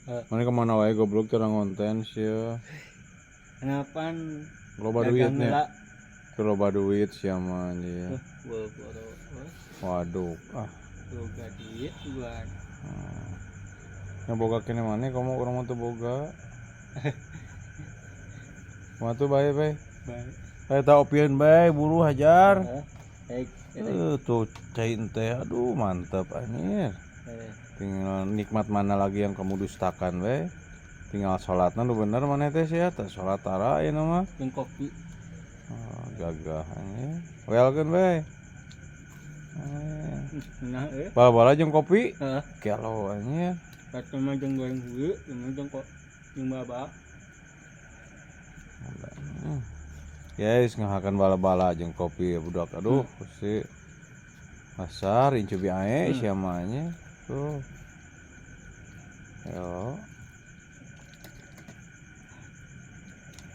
Mana kemana wae goblok cara ngonten sih. Kenapaan Loba duitnya. Loba duit siapa anjir. Waduh. Boga duit buat. Yang boga kene mana kamu orang mah teu boga. Mah tuh bae. Baik. Saya tahu opieun bae buru hajar. Baik. Tuh cain teh aduh mantap anjir. Tinggal nikmat mana lagi yang kamu dustakan bae. Tinggal sholatna nu bener mana teh sia teh sholat tara ieu mah. Jeung kopi. Gagah anjir. Welkeun bae. Nah, Bala-bala jeung kopi. Kelo anjir. Kata mah jeung goreng heueu, jeung kok jeung babak. Guys, ngahakan bala-bala jeung kopi ya budak. Aduh, si pasar incu bi ae sia mah nya. Tuh.